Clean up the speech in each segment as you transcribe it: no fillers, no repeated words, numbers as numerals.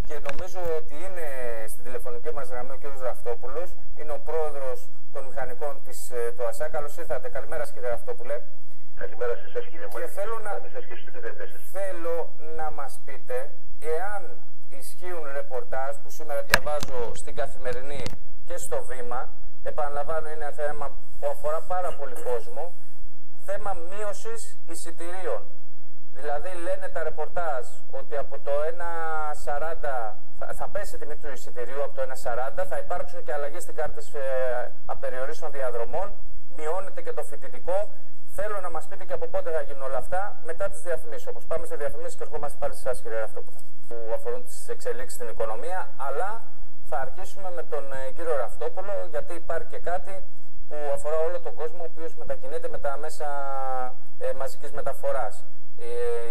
και νομίζω ότι είναι στην τηλεφωνική μας γραμμή ο κ. Ραφτόπουλος, είναι ο πρόεδρος των μηχανικών της ΤΟΑΣΑ. Καλώς ήρθατε. Καλημέρα σας, κύριε Ραφτόπουλε. Καλημέρα σε εσάς, κύριε Μόλι. Θέλω να μας πείτε εάν ισχύουν ρεπορτάζ που σήμερα διαβάζω στην Καθημερινή και στο Βήμα. Επαναλαμβάνω, είναι ένα θέμα που αφορά πάρα πολύ κόσμο. Θέμα μείωσης εισιτηρίων. Δηλαδή λένε τα ρεπορτάζ ότι από το 1,40 θα πέσει η τιμή του εισιτηρίου από το 1,40, θα υπάρξουν και αλλαγές στην κάρτες απεριορίστων διαδρομών, μειώνεται και το φοιτητικό. Θέλω να μας πείτε και από πότε θα γίνουν όλα αυτά, μετά τις διαφημίσεις όμως. Πάμε σε διαφημίσεις και ερχόμαστε πάλι σε εσάς, κύριε Ραφτόπουλο, που αφορούν τις εξελίξεις στην οικονομία, αλλά θα αρχίσουμε με τον κύριο Ραφτόπουλο, γιατί υπάρχει και κάτι που αφορά όλο τον κόσμο, ο οποίος μετακινείται με τα μέσα μαζικής μεταφοράς.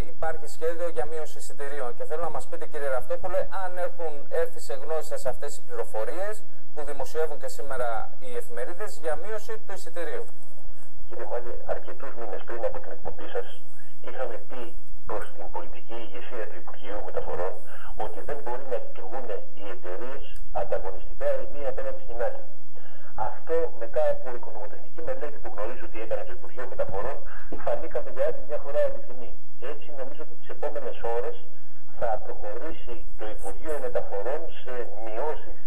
Υπάρχει σχέδιο για μείωση εισιτηρίων και θέλω να μας πείτε, κύριε Ραφτόπουλε, αν έχουν έρθει σε γνώση σας αυτές οι πληροφορίες που δημοσιεύουν και σήμερα οι εφημερίδες για μείωση του εισιτηρίου. Κύριε Μάλη, αρκετούς μήνες πριν από την εκπομπή σας είχαμε πει προς την πολιτική ηγεσία του Υπουργείου Μεταφορών ότι δεν μπορεί να λειτουργούν οι εταιρείες ανταγωνιστικά η μία απέναντι στην άλλη. Αυτό μετά από οικονομοτεχνική μελέτη που γνωρίζω ότι έκανε το Υπουργείο Μεταφορών, φανήκαμε για άλλη μια φορά αληθινοί. Έτσι νομίζω ότι τις επόμενες ώρες θα προχωρήσει το Υπουργείο Μεταφορών σε μειώσεις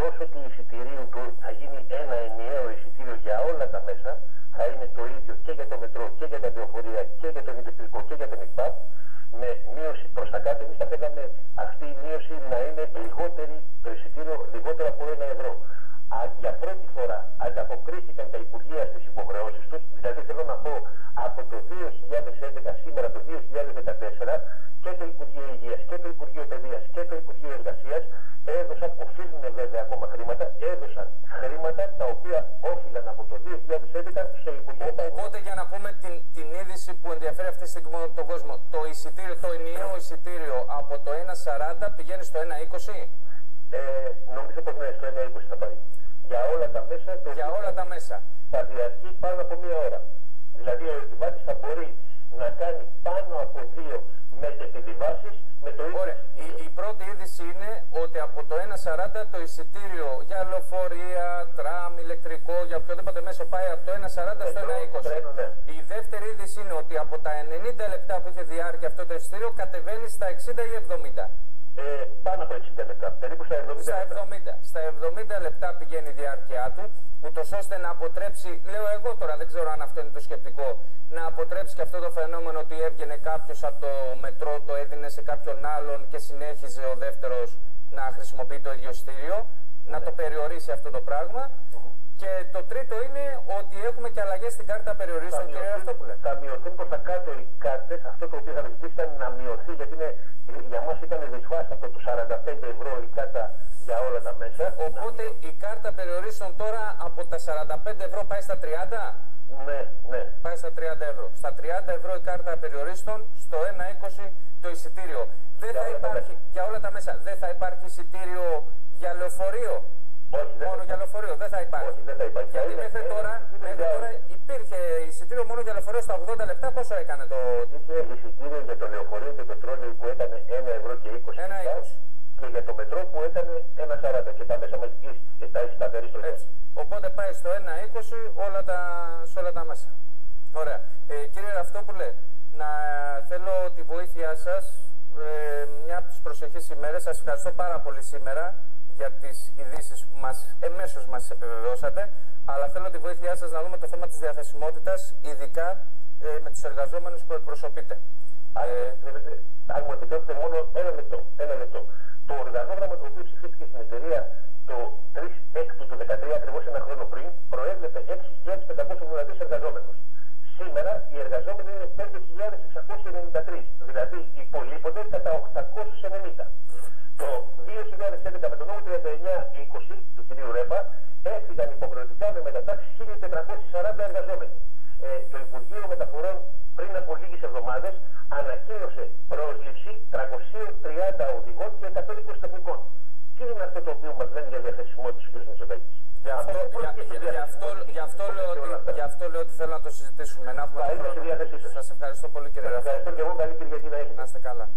τόσο του εισιτηρίου του, θα γίνει ένα ενιαίο εισιτήριο για όλα τα μέσα, θα είναι το ίδιο και για το μετρό και για τα λεωφορεία και για τον ηλεκτρικό και για τον ΙΚΠΑΠ, με μείωση προς τα κάτω. Εμείς θα θέλαμε αυτή η μείωση να είναι λιγότερη, το εισιτήριο λιγότερο από 1 ευρώ. Για πρώτη φορά ανταποκρίθηκαν τα Υπουργεία στις υποχρεώσεις τους, δηλαδή θέλω να πω από το 2011 σήμερα το 2014 και το Υπουργείο Υγείας και το Υπουργείο Παιδείας και το Υπουργείο Εργασίας έδωσαν, οφείλουν βέβαια ακόμα χρήματα, έδωσαν χρήματα τα οποία όφυλαν από το 2011 στο Υπουργείο. Οπότε για να πούμε την είδηση που ενδιαφέρει αυτή τη στιγμή τον κόσμο, το εισιτήριο, το ενιαίο εισιτήριο από το 1,40 πηγαίνει στο 1,20. Νομίζω πως ναι, στο 1,20 θα πάει. Για όλα τα μέσα. Για όλα τα μέσα. Θα διαρκεί πάνω από 1 ώρα. Δηλαδή ο επιβάτης θα μπορεί να κάνει πάνω από 2 μετεπιβιβάσεις με το ίδιο. Ωραία. Η πρώτη είδηση είναι ότι από το 1,40 το εισιτήριο για λεωφορεία, τραμ, ηλεκτρικό, για οποιοδήποτε μέσο πάει από το 1,40 στο 1,20. Ναι. Η δεύτερη είδηση είναι ότι από τα 90 λεπτά που είχε διάρκεια αυτό το εισιτήριο κατεβαίνει στα 60 ή 70. Πάνω από 60 λεπτά, περίπου στα 70. Στα 70 λεπτά πηγαίνει η διάρκεια του, ούτως ώστε να αποτρέψει, λέω εγώ τώρα, δεν ξέρω αν αυτό είναι το σκεπτικό, να αποτρέψει και αυτό το φαινόμενο ότι έβγαινε κάποιος από το μετρό, το έδινε σε κάποιον άλλον και συνέχιζε ο δεύτερος να χρησιμοποιεί το ίδιο εισιτήριο, να το περιορίσει αυτό το πράγμα. Και το τρίτο είναι ότι έχουμε και αλλαγές στην κάρτα περιορίστων, κύριε Ραφτόπουλε. Θα μειωθούν προς τα κάτω οι κάρτες. Αυτό το οποίο θα ζητήσει ήταν να μειωθεί, γιατί για μας ήταν δυσβάστατο το 45 ευρώ η κάρτα για όλα τα μέσα. Οπότε η κάρτα περιορίστων τώρα από τα 45 ευρώ πάει στα 30. Ναι. Πάει στα 30 ευρώ. Στα 30 ευρώ η κάρτα περιορίστων, στο 1,20 το εισιτήριο. Δεν θα υπάρχει για όλα τα μέσα. Δεν θα υπάρχει εισιτήριο για λεωφορείο. Όχι, μόνο για λεωφορείο. Δεν θα υπάρχει. Όχι, δεν θα υπάρχει. Γιατί μέχρι τώρα υπήρχε εισιτήριο μόνο για λεωφορείο στα 80 λεπτά. Πόσο έκανε το. Είχε εισιτήριο για το λεωφορείο και το τρόλεϊ που έκανε 1 ευρώ και 20 λεπτά. Και για το μετρό που έκανε 1,40 και τα μέσα μαζικής τα περίστροφα. Οπότε πάει στο 1,20 σε όλα τα μέσα. Ωραία. Κύριε Ραφτόπουλε, θέλω τη βοήθειά σας μια από τις προσεχείς ημέρες. Σας ευχαριστώ πάρα πολύ σήμερα για τις ειδήσεις που εμέσως μας επιβεβαιώσατε, αλλά θέλω τη βοήθειά σας να δούμε το θέμα της διαθεσιμότητας, ειδικά με τους εργαζόμενους που εκπροσωπείτε. Αν μου επιτρέπετε μόνο ένα λεπτό. Το οργανόγραμμα το οποίο ψηφίστηκε στην εταιρεία το 3/6 του 2013, ακριβώς 1 χρόνο πριν, προέβλεπε 6.583 εργαζόμενους. Σήμερα οι εργαζόμενοι είναι 5.693, δηλαδή υπολείπονται κατά 890. Το 2011 με τον νόμο 39-20 του κ. Ρέπα έφυγαν υποχρεωτικά με μετατάξεις 1.440 εργαζόμενοι. Το Υπουργείο Μεταφορών πριν από λίγες εβδομάδες ανακοίνωσε πρόσληψη 330 οδηγών και 120 τεχνικών. Τι είναι αυτό το οποίο μας λένε για διαθεσιμότητα του κ. Μητσοτάκη? Γι' αυτό λέω ότι θέλω να το συζητήσουμε. Θα είμαι στη διάθεσή σας. Σας ευχαριστώ πολύ, κύριε Ραφτόπουλε. Ευχαριστώ και εγώ. Καλή Κυριακή να έχετε. Να είστε καλά.